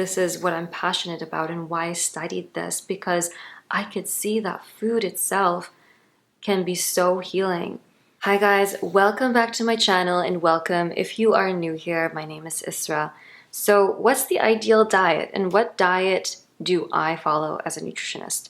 this is what I'm passionate about and why I studied this, because I could see that food itself can be so healing. Hi guys, welcome back to my channel, and welcome if you are new here. My name is Isra. So what's the ideal diet, and what diet do I follow as a nutritionist?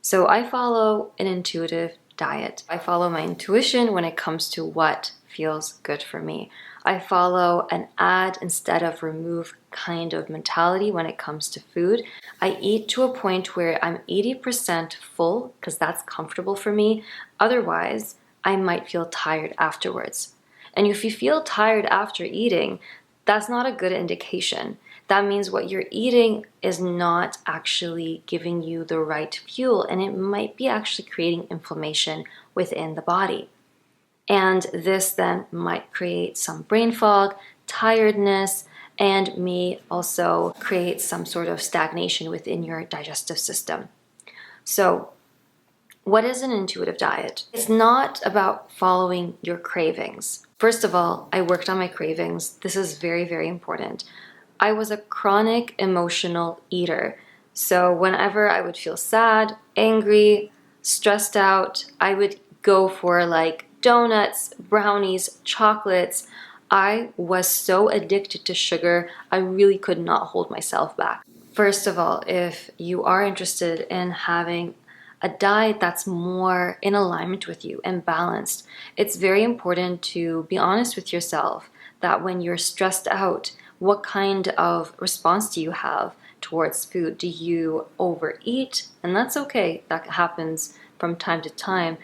So I follow an intuitive diet. I follow my intuition when it comes to what feels good for me. I follow an add instead of remove kind of mentality when it comes to food. I eat to a point where I'm 80% full because that's comfortable for me. Otherwise, I might feel tired afterwards. And if you feel tired after eating, that's not a good indication. That means what you're eating is not actually giving you the right fuel, and it might be actually creating inflammation within the body. And this then might create some brain fog, tiredness, and may also create some sort of stagnation within your digestive system. So, what is an intuitive diet? It's not about following your cravings. First of all, I worked on my cravings. This is very, very important. I was a chronic emotional eater. So whenever I would feel sad, angry, stressed out, I would go for like donuts, brownies, chocolates. I was so addicted to sugar, I really could not hold myself back. First of all, if you are interested in having a diet that's more in alignment with you and balanced, it's very important to be honest with yourself that when you're stressed out, what kind of response do you have towards food? Do you overeat? And that's okay. That happens from time to time.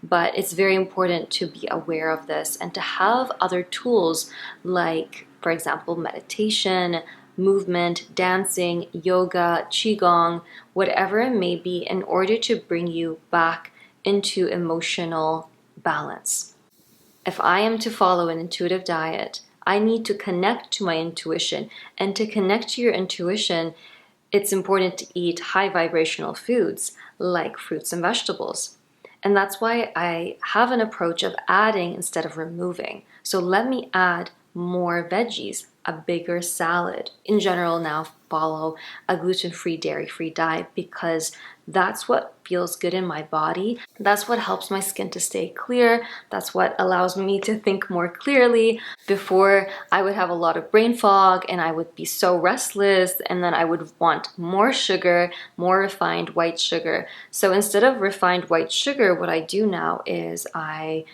But it's very important to be aware of this and to have other tools like, for example, meditation, movement, dancing, yoga, qigong, whatever it may be, in order to bring you back into emotional balance. If I am to follow an intuitive diet, I need to connect to my intuition. And to connect to your intuition, it's important to eat high vibrational foods like fruits and vegetables. And that's why I have an approach of adding instead of removing. So let me add more veggies, a bigger salad. In general, now follow a gluten-free, dairy-free diet because that's what feels good in my body. That's what helps my skin to stay clear. That's what allows me to think more clearly. Before, I would have a lot of brain fog and I would be so restless, and then I would want more sugar, more refined white sugar. So instead of refined white sugar, what I do now is I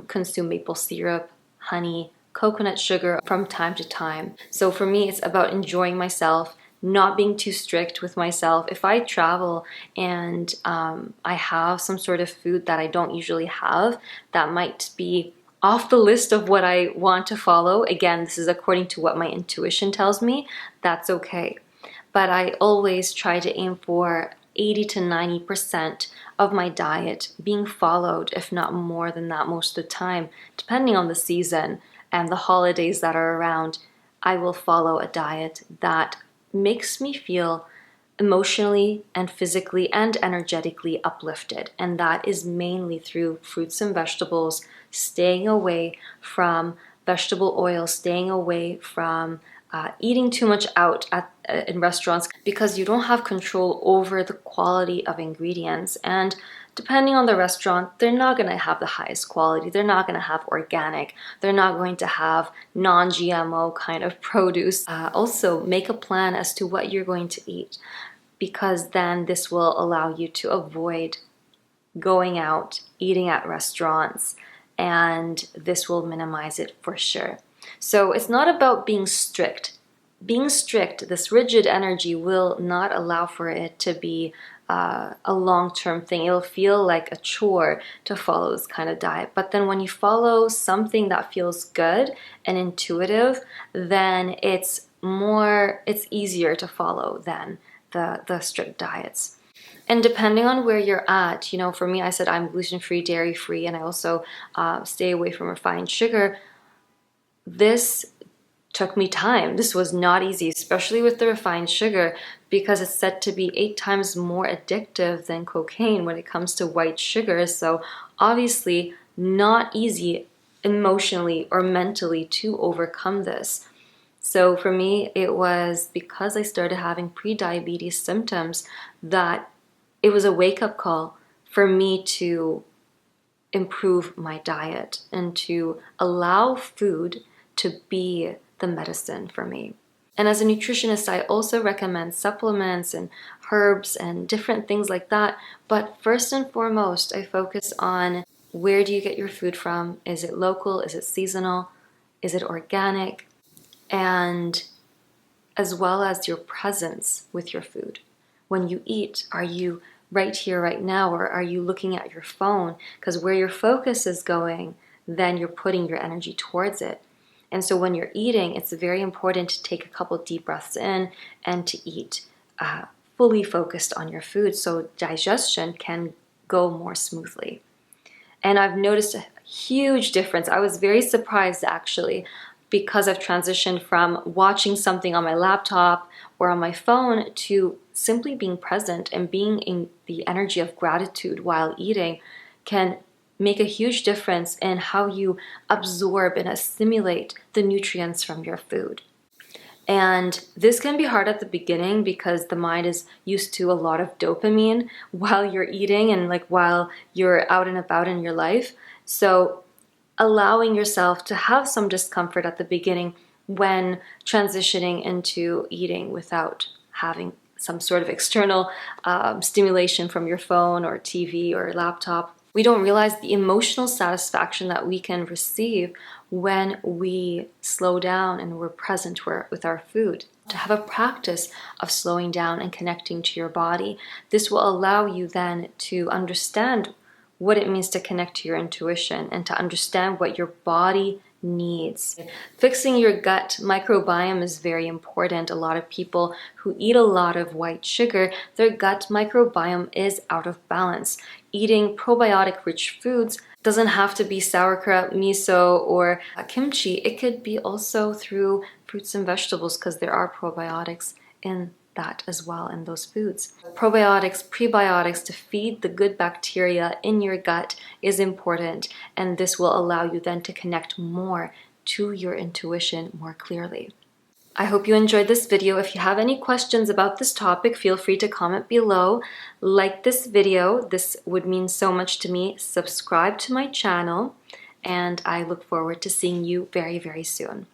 consume maple syrup, honey, coconut sugar from time to time. So for me, it's about enjoying myself, not being too strict with myself. If I travel and I have some sort of food that I don't usually have, that might be off the list of what I want to follow. Again, this is according to what my intuition tells me. That's okay. But I always try to aim for 80 to 90% of my diet being followed, if not more than that most of the time, depending on the season and the holidays that are around. I will follow a diet that makes me feel emotionally and physically and energetically uplifted. And that is mainly through fruits and vegetables, staying away from vegetable oil, staying away from eating too much out in restaurants, because you don't have control over the quality of ingredients. And depending on the restaurant, they're not going to have the highest quality. They're not going to have organic. They're not going to have non-GMO kind of produce. Also, make a plan as to what you're going to eat, because then this will allow you to avoid going out, eating at restaurants, and this will minimize it for sure. So it's not about being strict. Being strict, this rigid energy, will not allow for it to be a long-term thing. It'll feel like a chore to follow this kind of diet. But then when you follow something that feels good and intuitive, then it's easier to follow than the strict diets. And depending on where you're at, for me, I said I'm gluten-free, dairy-free, and I also stay away from refined sugar. This took me time. This was not easy, especially with the refined sugar, because it's said to be 8 times more addictive than cocaine when it comes to white sugar. So obviously not easy emotionally or mentally to overcome this. So for me, it was because I started having pre-diabetes symptoms that it was a wake-up call for me to improve my diet and to allow food to be the medicine for me. And as a nutritionist, I also recommend supplements and herbs and different things like that. But first and foremost, I focus on where do you get your food from? Is it local? Is it seasonal? Is it organic? And as well as your presence with your food. When you eat, are you right here, right now, or are you looking at your phone? Because where your focus is going, then you're putting your energy towards it. And so when you're eating, it's very important to take a couple deep breaths in and to eat fully focused on your food so digestion can go more smoothly. And I've noticed a huge difference. I was very surprised actually because I've transitioned from watching something on my laptop or on my phone to simply being present and being in the energy of gratitude while eating can make a huge difference in how you absorb and assimilate the nutrients from your food. And this can be hard at the beginning because the mind is used to a lot of dopamine while you're eating and like while you're out and about in your life. So allowing yourself to have some discomfort at the beginning when transitioning into eating without having some sort of external stimulation from your phone or TV or laptop. We don't realize the emotional satisfaction that we can receive when we slow down and we're present with our food. To have a practice of slowing down and connecting to your body, this will allow you then to understand what it means to connect to your intuition and to understand what your body needs. Fixing your gut microbiome is very important. A lot of people who eat a lot of white sugar, their gut microbiome is out of balance. Eating probiotic-rich foods doesn't have to be sauerkraut, miso, or kimchi. It could be also through fruits and vegetables because there are probiotics in that as well in those foods. Probiotics, prebiotics to feed the good bacteria in your gut is important, and this will allow you then to connect more to your intuition more clearly. I hope you enjoyed this video. If you have any questions about this topic, feel free to comment below. Like this video, this would mean so much to me. Subscribe to my channel, and I look forward to seeing you very, very soon.